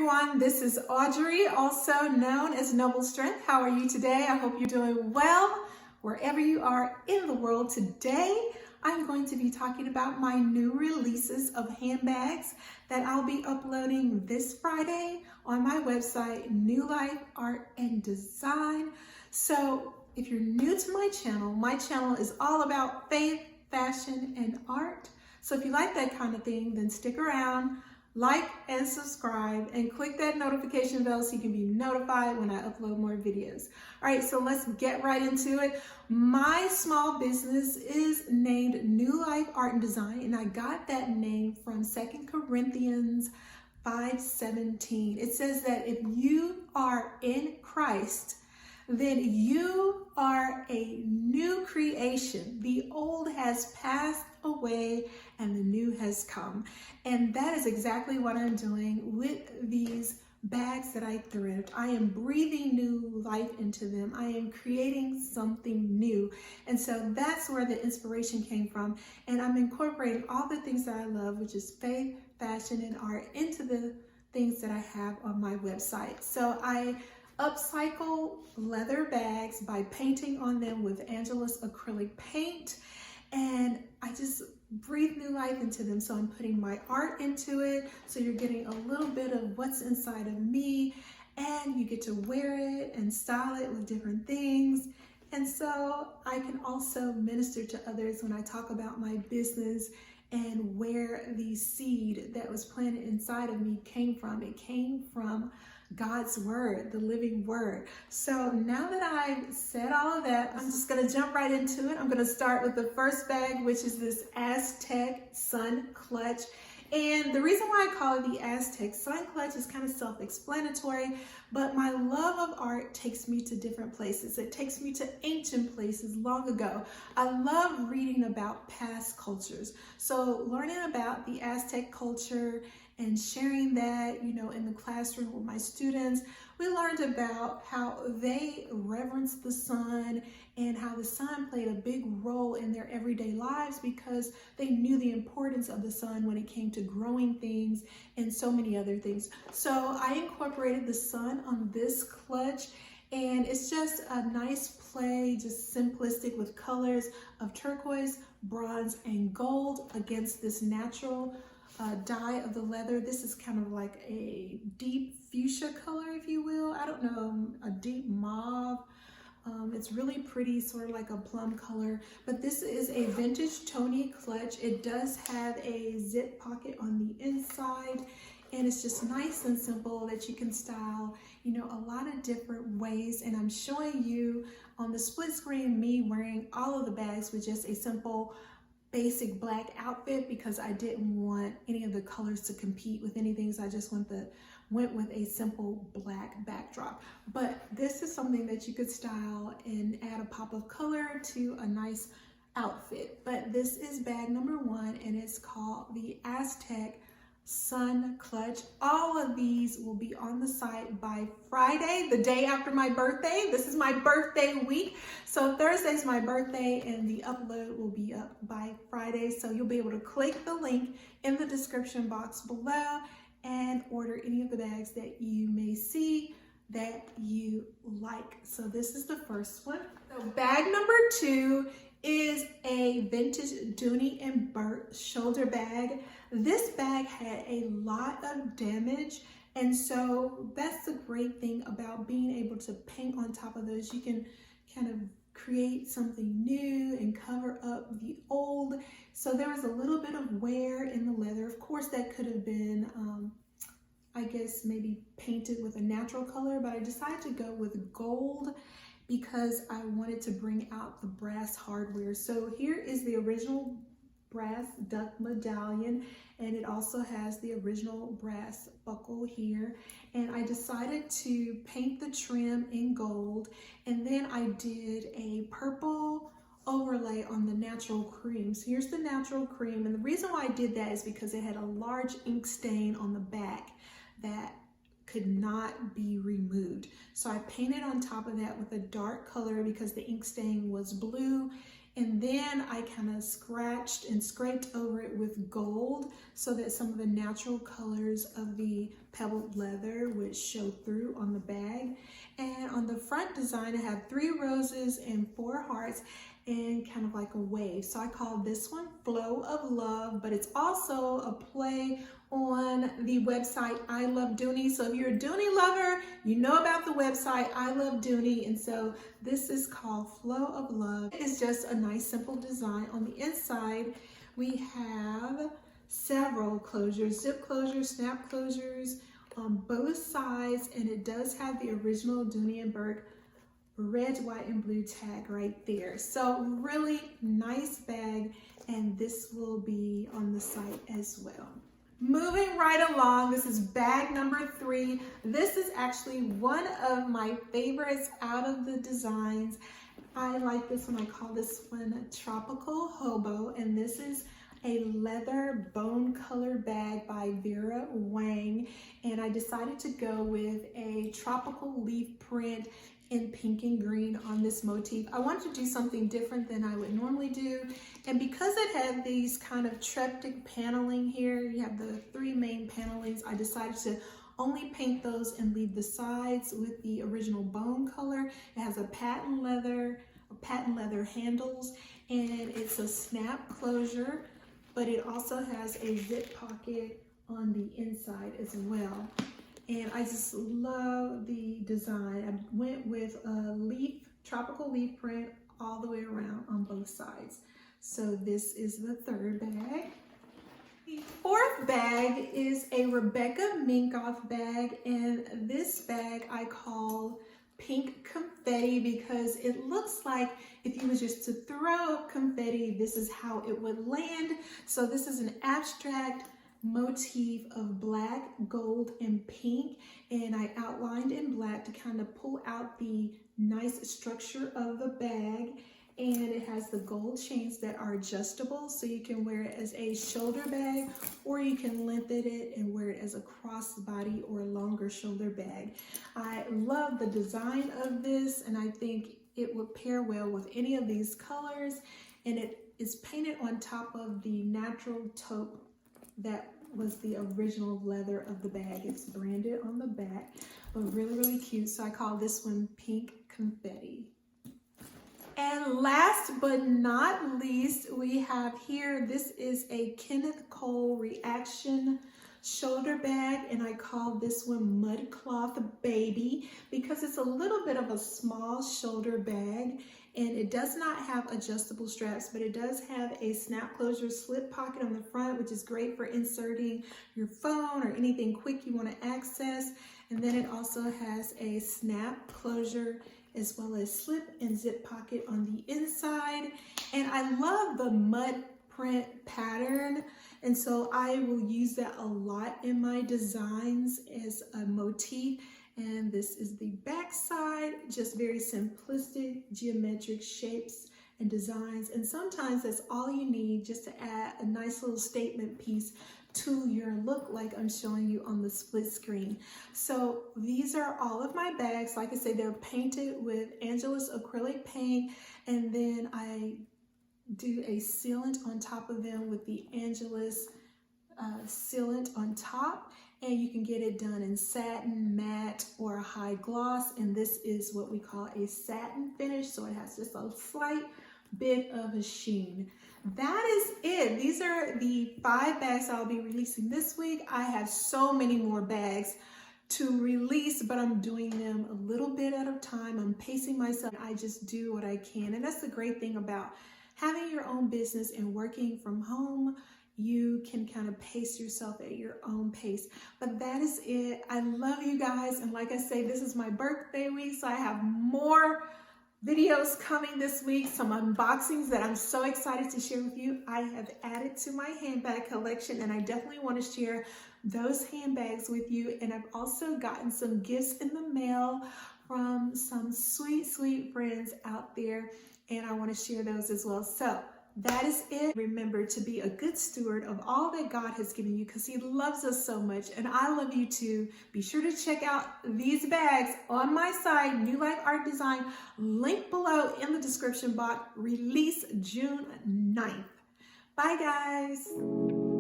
everyone, this is Audrey, also known as Noble Strength. How are you today? I hope you're doing well wherever you are in the world. Today, I'm going to be talking about my new releases of handbags that I'll be uploading this Friday on my website, Newlife Art and Design. So if you're new to my channel is all about faith, fashion, and art. So if you like that kind of thing, then stick around. Like and subscribe and click that notification bell so you can be notified when I upload more videos. All right, so let's get right into it. My small business is named Newlife Art and Design, and I got that name from 2 Corinthians 5:17. It says that if you are in Christ, then you are a new creation. The old has passed away and the new has come. And that is exactly what I'm doing with these bags that I thrift. I am breathing new life into them. I am creating something new. And so that's where the inspiration came from. And I'm incorporating all the things that I love, which is faith, fashion, and art, into the things that I have on my website. So I upcycle leather bags by painting on them with Angelus acrylic paint, and I just breathe new life into them. So I'm putting my art into it, so you're getting a little bit of what's inside of me, and you get to wear it and style it with different things. And so I can also minister to others when I talk about my business and where the seed that was planted inside of me came from. It came from God's word, the living word. So now that I've said all of that, I'm just gonna jump right into it. I'm gonna start with the first bag, which is this Aztec Sun Clutch. And the reason why I call it the Aztec Sun Clutch is kind of self-explanatory, but my love of art takes me to different places. It takes me to ancient places long ago. I love reading about past cultures. So learning about the Aztec culture and sharing that, in the classroom with my students, we learned about how they reverenced the sun and how the sun played a big role in their everyday lives because they knew the importance of the sun when it came to growing things and so many other things. So I incorporated the sun on this clutch, and it's just a nice play, just simplistic with colors of turquoise, bronze, and gold against this natural dye of the leather. This is kind of like a deep fuchsia color, if you will. I don't know, a deep mauve. It's really pretty, sort of like a plum color, but this is a vintage Tony clutch. It does have a zip pocket on the inside, and it's just nice and simple that you can style, a lot of different ways. And I'm showing you on the split screen me wearing all of the bags with just a simple basic black outfit because I didn't want any of the colors to compete with anything, so I just went with a simple black backdrop. But this is something that you could style and add a pop of color to a nice outfit. But this is bag number 1, and it's called the Aztec Sun Clutch. All of these will be on the site by Friday, the day after my birthday. This is my birthday week. So Thursday's my birthday, and the upload will be up by Friday. So you'll be able to click the link in the description box below and order any of the bags that you may see that you like. So this is the first one. So bag number 2 is a vintage Dooney and Burt shoulder bag. This bag had a lot of damage, and so that's the great thing about being able to paint on top of those. You can kind of create something new and cover up the old. So there was a little bit of wear in the leather. Of course, that could have been I guess maybe painted with a natural color, but I decided to go with gold because I wanted to bring out the brass hardware. So here is the original brass duck medallion, and it also has the original brass buckle here. And I decided to paint the trim in gold, and then I did a purple overlay on the natural cream. So here's the natural cream, and the reason why I did that is because it had a large ink stain on the back that could not be removed. So I painted on top of that with a dark color because the ink stain was blue, And then I kind of scratched and scraped over it with gold so that some of the natural colors of the pebbled leather would show through on the bag. And on the front design, I have 3 roses and 4 hearts and kind of like a wave. So I call this one Flow of Love, but it's also a play on the website I Love Dooney. So if you're a Dooney lover, you know about the website I Love Dooney, and so this is called Flow of Love. It's just a nice simple design. On the inside we have several closures, zip closures, snap closures on both sides, and it does have the original Dooney and Burke red, white, and blue tag right there. So really nice bag, and this will be on the site as well. Moving right along, this is bag number 3. This is actually one of my favorites out of the designs. I like this one. I call this one Tropical Hobo, and this is a leather bone color bag by Vera Wang, and I decided to go with a tropical leaf print in pink and green on this motif. I wanted to do something different than I would normally do, and because it had these kind of triptych paneling here, you have the 3 main panelings, I decided to only paint those and leave the sides with the original bone color. It has a patent leather handles, and it's a snap closure, but it also has a zip pocket on the inside as well. And I just love the design. I went with a tropical leaf print all the way around on both sides. So this is the 3rd bag. The 4th bag is a Rebecca Minkoff bag, and this bag I call Pink Confetti because it looks like if you was just to throw confetti, this is how it would land. So this is an abstract motif of black, gold, and pink, and I outlined in black to kind of pull out the nice structure of the bag. And it has the gold chains that are adjustable, so you can wear it as a shoulder bag, or you can lengthen it and wear it as a crossbody or longer shoulder bag. I love the design of this, and I think it would pair well with any of these colors, and it is painted on top of the natural taupe that was the original leather of the bag. It's branded on the back, but really, really cute. So I call this one Pink Confetti. And last but not least, we have here, this is a Kenneth Cole Reaction shoulder bag, and I call this one Mud Cloth Baby because it's a little bit of a small shoulder bag, and it does not have adjustable straps, but it does have a snap closure slip pocket on the front, which is great for inserting your phone or anything quick you want to access. And then it also has a snap closure as well as slip and zip pocket on the inside. And I love the mud print pattern, and so I will use that a lot in my designs as a motif. And this is the back side, just very simplistic geometric shapes and designs, and sometimes that's all you need just to add a nice little statement piece to your look, like I'm showing you on the split screen. So these are all of my bags. Like I said, they're painted with Angelus acrylic paint, and then I do a sealant on top of them with the Angelus sealant on top, and you can get it done in satin, matte, or a high gloss, and this is what we call a satin finish, so it has just a slight bit of a sheen. That is it. These are the 5 bags I'll be releasing this week. I have so many more bags to release, but I'm doing them a little bit at a time. I'm pacing myself. I just do what I can, and that's the great thing about having your own business and working from home. You can kind of pace yourself at your own pace. But that is it. I love you guys, and like I say, this is my birthday week, so I have more videos coming this week, some unboxings that I'm so excited to share with you. I have added to my handbag collection, and I definitely want to share those handbags with you. And I've also gotten some gifts in the mail from some sweet, sweet friends out there, and I want to share those as well. So that is it. Remember to be a good steward of all that God has given you because He loves us so much, and I love you too. Be sure to check out these bags on my site, Newlife Art and Design, link below in the description box, release June 9th. Bye guys.